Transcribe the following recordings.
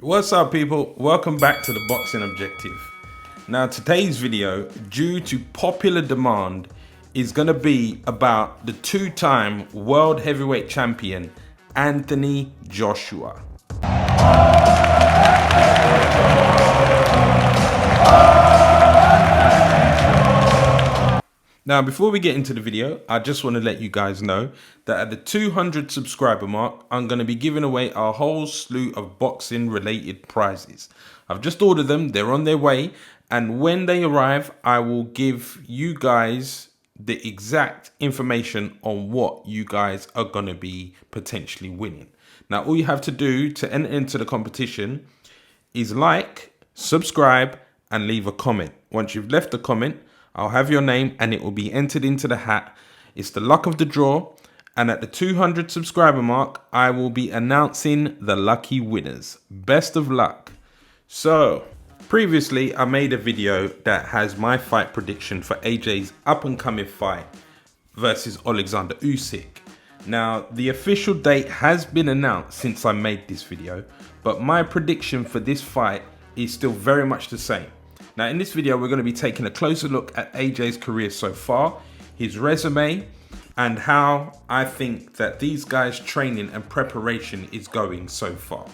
What's up, people? Welcome back to the Boxing Objective. Now, today's video, due to popular demand, is going to be about the two-time world heavyweight champion, Anthony Joshua. Now, before we get into the video, I just want to let you guys know that at the 200 subscriber mark, I'm going to be giving away a whole slew of boxing related prizes. I've just ordered them, they're on their way, and when they arrive, I will give you guys the exact information on what you guys are going to be potentially winning. Now, all you have to do to enter into the competition is like, subscribe, and leave a comment. Once you've left a comment, I'll have your name and it will be entered into the hat. It's the luck of the draw. And at the 200 subscriber mark, I will be announcing the lucky winners. Best of luck. So, previously I made a video that has my fight prediction for AJ's up and coming fight versus Alexander Usyk. Now, the official date has been announced since I made this video, but my prediction for this fight is still very much the same. Now, in this video, we're going to be taking a closer look at AJ's career so far, his resume, and how I think that these guys' training and preparation is going so far.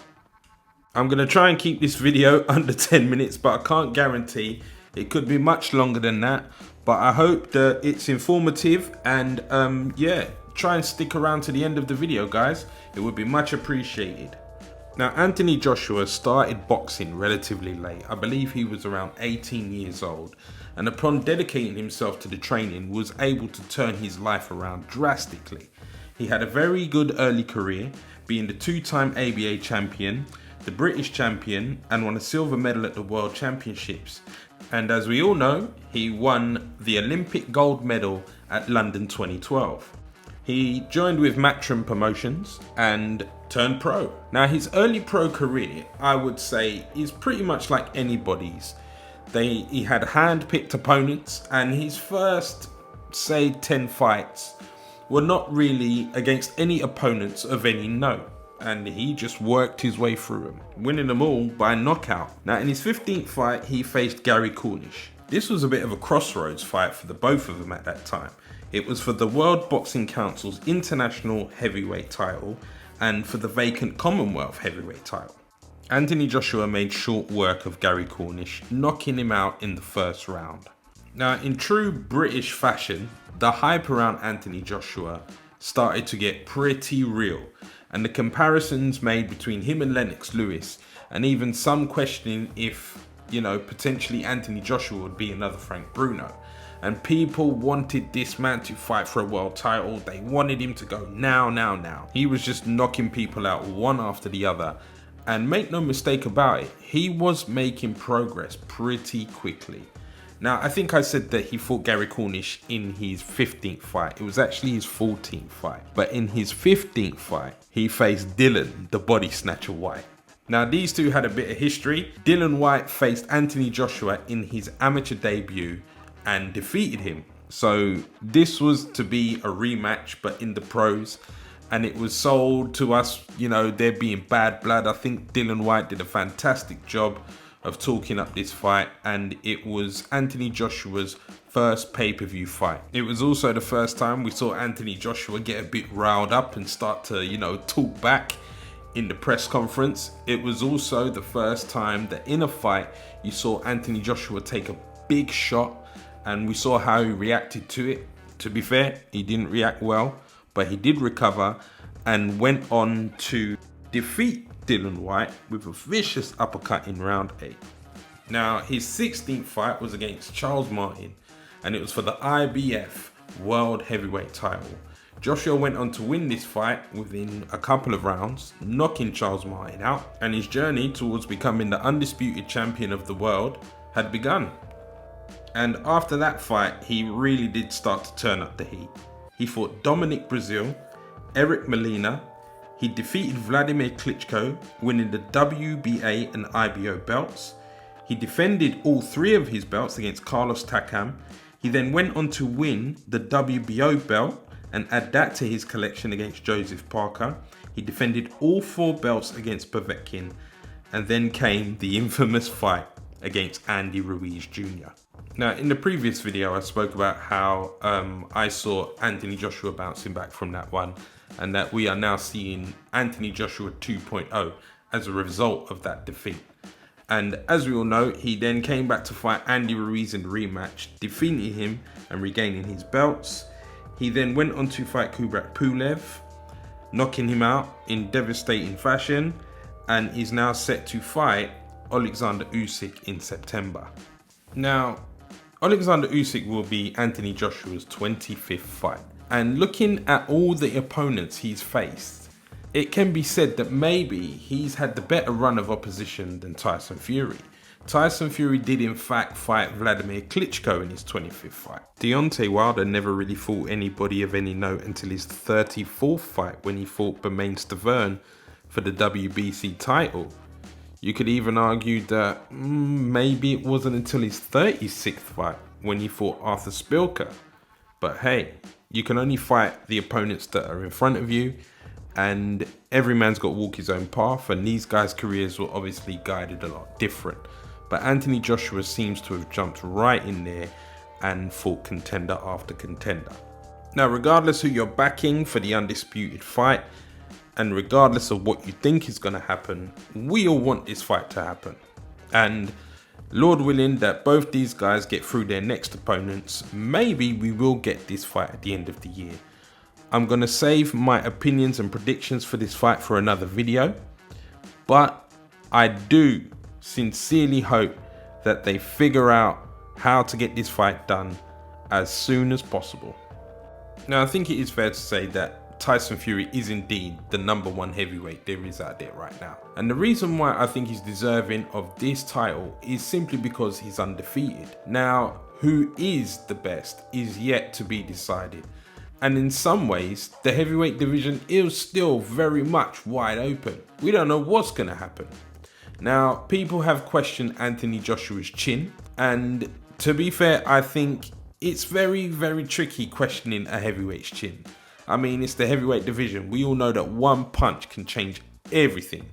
I'm going to try and keep this video under 10 minutes, but I can't guarantee. It could be much longer than that, but I hope that it's informative and yeah, try and stick around to the end of the video, guys. It would be much appreciated. Now, Anthony Joshua started boxing relatively late. I believe he was around 18 years old, and upon dedicating himself to the training, was able to turn his life around drastically. He had a very good early career, being the two-time ABA champion, the British champion, and won a silver medal at the World Championships. And as we all know, he won the Olympic gold medal at London 2012. He joined with Matchroom Promotions and turned pro. Now, his early pro career, I would say, is pretty much like anybody's. He had hand-picked opponents, and his first, say, 10 fights were not really against any opponents of any note. And he just worked his way through them, winning them all by knockout. Now, in his 15th fight, he faced Gary Cornish. This was a bit of a crossroads fight for the both of them at that time. It was for the World Boxing Council's international heavyweight title and for the vacant Commonwealth heavyweight title. Anthony Joshua made short work of Gary Cornish, knocking him out in the first round. Now, in true British fashion, the hype around Anthony Joshua started to get pretty real, and the comparisons made between him and Lennox Lewis, and even some questioning if, potentially Anthony Joshua would be another Frank Bruno. And people wanted this man to fight for a world title. They wanted him to go now. He was just knocking people out one after the other. And make no mistake about it, he was making progress pretty quickly. Now, I think I said that he fought Gary Cornish in his 15th fight. It was actually his 14th fight. But in his 15th fight, he faced Dillian, the body snatcher Whyte. Now, these two had a bit of history. Dillian Whyte faced Anthony Joshua in his amateur debut and defeated him. So this was to be a rematch, but in the pros, and it was sold to us, there being bad blood. I think Dillian Whyte did a fantastic job of talking up this fight, and it was Anthony Joshua's first pay-per-view fight. It was also the first time we saw Anthony Joshua get a bit riled up and start to, talk back in the press conference. It was also the first time that in a fight you saw Anthony Joshua take a big shot, and we saw how he reacted to it. To be fair, he didn't react well, but he did recover and went on to defeat Dillian Whyte with a vicious uppercut in round 8. Now, his 16th fight was against Charles Martin, and it was for the IBF World Heavyweight title. Joshua went on to win this fight within a couple of rounds, knocking Charles Martin out, and his journey towards becoming the undisputed champion of the world had begun. And after that fight, he really did start to turn up the heat. He fought Dominic Breazeale, Eric Molina. He defeated Vladimir Klitschko, winning the WBA and IBO belts. He defended all 3 of his belts against Carlos Takam. He then went on to win the WBO belt and add that to his collection against Joseph Parker. He defended all 4 belts against Povetkin. And then came the infamous fight against Andy Ruiz Jr. Now, in the previous video, I spoke about how I saw Anthony Joshua bouncing back from that one, and that we are now seeing Anthony Joshua 2.0 as a result of that defeat. And as we all know, he then came back to fight Andy Ruiz in the rematch, defeating him and regaining his belts. He then went on to fight Kubrat Pulev, knocking him out in devastating fashion, and is now set to fight Alexander Usyk in September. Now, Alexander Usyk will be Anthony Joshua's 25th fight. And looking at all the opponents he's faced, it can be said that maybe he's had the better run of opposition than Tyson Fury. Tyson Fury did in fact fight Vladimir Klitschko in his 25th fight. Deontay Wilder never really fought anybody of any note until his 34th fight, when he fought Bermane Stiverne for the WBC title. You could even argue that maybe it wasn't until his 36th fight when he fought Arthur Spilka. But hey, you can only fight the opponents that are in front of you, and every man's got to walk his own path, and these guys' careers were obviously guided a lot different. But Anthony Joshua seems to have jumped right in there and fought contender after contender. Now, regardless who you're backing for the undisputed fight, and regardless of what you think is going to happen, we all want this fight to happen. And Lord willing that both these guys get through their next opponents, maybe we will get this fight at the end of the year. I'm going to save my opinions and predictions for this fight for another video, but I do sincerely hope that they figure out how to get this fight done as soon as possible. Now, I think it is fair to say that Tyson Fury is indeed the #1 heavyweight there is out there right now. And the reason why I think he's deserving of this title is simply because he's undefeated. Now, who is the best is yet to be decided. And in some ways, the heavyweight division is still very much wide open. We don't know what's going to happen. Now, people have questioned Anthony Joshua's chin. And to be fair, I think it's very, very tricky questioning a heavyweight's chin. I mean, it's the heavyweight division. We all know that one punch can change everything.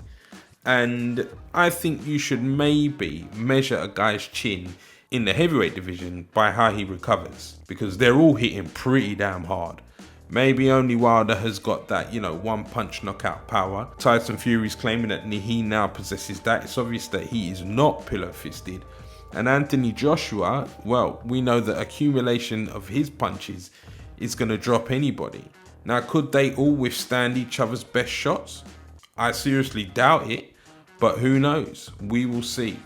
And I think you should maybe measure a guy's chin in the heavyweight division by how he recovers, because they're all hitting pretty damn hard. Maybe only Wilder has got that, one punch knockout power. Tyson Fury's claiming that he now possesses that. It's obvious that he is not pillow fisted. And Anthony Joshua, well, we know that accumulation of his punches is going to drop anybody. Now, could they all withstand each other's best shots? I seriously doubt it, but who knows? We will see.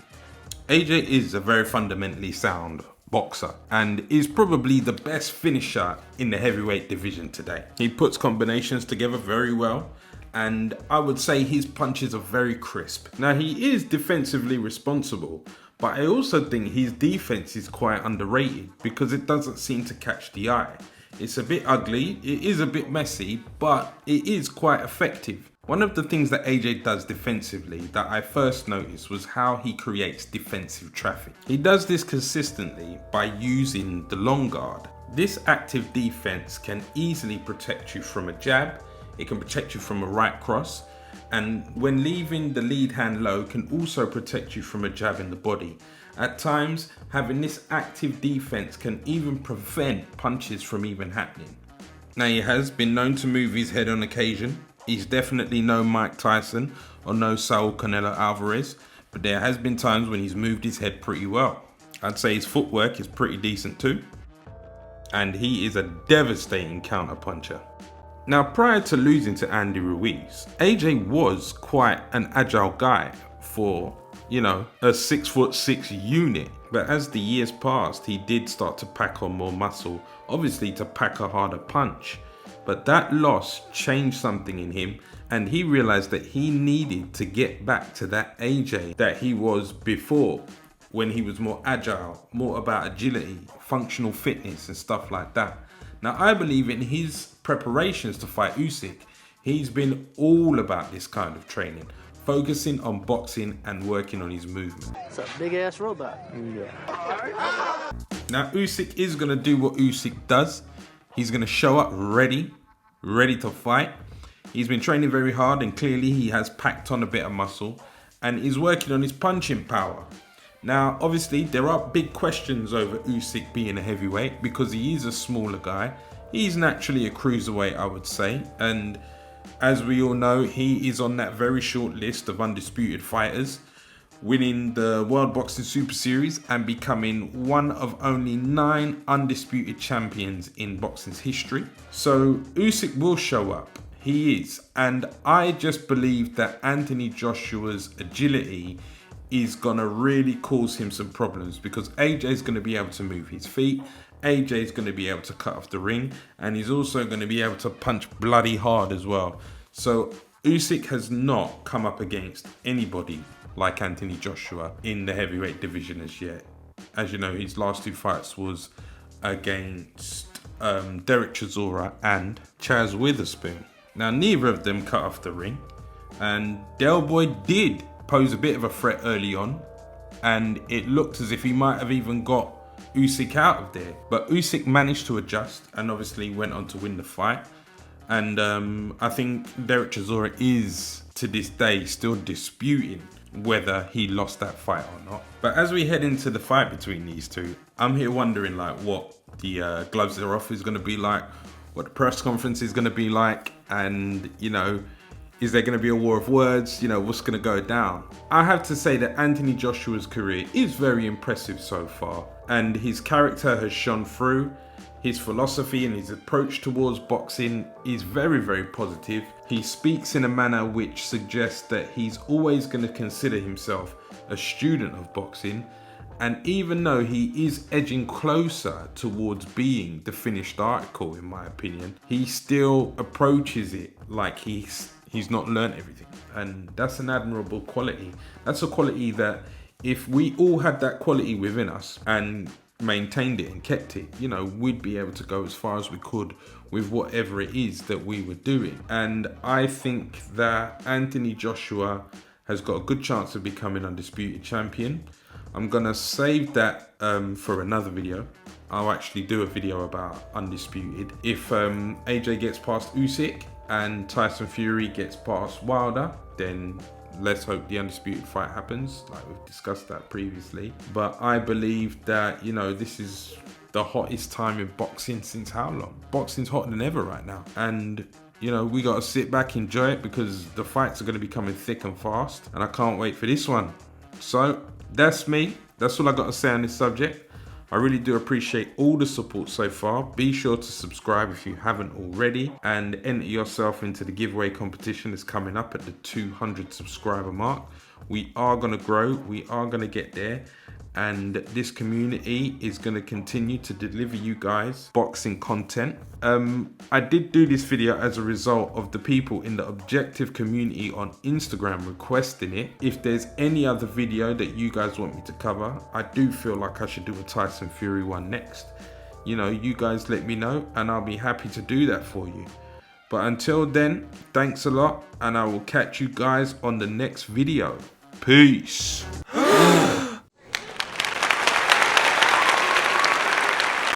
AJ is a very fundamentally sound boxer and is probably the best finisher in the heavyweight division today. He puts combinations together very well, and I would say his punches are very crisp. Now, he is defensively responsible, but I also think his defense is quite underrated because it doesn't seem to catch the eye. It's a bit ugly, it is a bit messy, but it is quite effective. One of the things that AJ does defensively that I first noticed was how he creates defensive traffic. He does this consistently by using the long guard. This active defense can easily protect you from a jab, it can protect you from a right cross, and when leaving the lead hand low can also protect you from a jab in the body. At times, having this active defense can even prevent punches from even happening. Now, he has been known to move his head on occasion. He's definitely no Mike Tyson or no Saul Canelo Alvarez, but there has been times when he's moved his head pretty well. I'd say his footwork is pretty decent too, and he is a devastating counter-puncher. Now, prior to losing to Andy Ruiz, AJ was quite an agile guy for, a 6'6" unit. But as the years passed, he did start to pack on more muscle, obviously to pack a harder punch. But that loss changed something in him, and he realized that he needed to get back to that AJ that he was before, when he was more agile, more about agility, functional fitness and stuff like that. Now, I believe in his preparations to fight Usyk, he's been all about this kind of training, focusing on boxing and working on his movement. It's a big ass robot. Yeah. Now, Usyk is going to do what Usyk does. He's going to show up ready to fight. He's been training very hard, and clearly he has packed on a bit of muscle. and is working on his punching power. Now, obviously, there are big questions over Usyk being a heavyweight because he is a smaller guy. He's naturally a cruiserweight, I would say, and as we all know, he is on that very short list of undisputed fighters, winning the World Boxing Super Series and becoming one of only 9 undisputed champions in boxing's history. So Usyk will show up. He is. And I just believe that Anthony Joshua's agility is going to really cause him some problems because AJ is going to be able to move his feet. AJ is going to be able to cut off the ring, and he's also going to be able to punch bloody hard as well. So Usyk has not come up against anybody like Anthony Joshua in the heavyweight division as yet. As you know, his last 2 fights was against Derek Chisora and Chaz Witherspoon. Now, neither of them cut off the ring, and Del Boy did pose a bit of a threat early on, and it looked as if he might have even got Usyk out of there. But Usyk managed to adjust and obviously went on to win the fight. And I think Derek Chisora is, to this day, still disputing whether he lost that fight or not. But as we head into the fight between these two, I'm here wondering like what the gloves they're off is going to be like, what the press conference is going to be like, and you know, is there going to be a war of words? You know, what's going to go down? I have to say that Anthony Joshua's career is very impressive so far, and his character has shone through. His philosophy and his approach towards boxing is very, very positive. He speaks in a manner which suggests that he's always going to consider himself a student of boxing. And even though he is edging closer towards being the finished article, in my opinion, he still approaches it like he's not learned everything. And that's an admirable quality. That's a quality that if we all had that quality within us and maintained it and kept it, you know, we'd be able to go as far as we could with whatever it is that we were doing. And I think that Anthony Joshua has got a good chance of becoming undisputed champion. I'm gonna save that for another video. I'll actually do a video about undisputed. If AJ gets past Usyk and Tyson Fury gets past Wilder, then let's hope the undisputed fight happens, like we've discussed that previously. But I believe that, you know, this is the hottest time in boxing since how long? Boxing's hotter than ever right now. And, you know, we got to sit back, enjoy it, because the fights are going to be coming thick and fast. And I can't wait for this one. So that's me. That's all I got to say on this subject. I really do appreciate all the support so far. Be sure to subscribe if you haven't already, and enter yourself into the giveaway competition that's coming up at the 200 subscriber mark. We are going to grow. We are going to get there. And this community is going to continue to deliver you guys boxing content. I did do this video as a result of the people in the Objective community on Instagram requesting it. If there's any other video that you guys want me to cover, I do feel like I should do a Tyson Fury one next. You know, you guys let me know and I'll be happy to do that for you. But until then, thanks a lot, and I will catch you guys on the next video. Peace.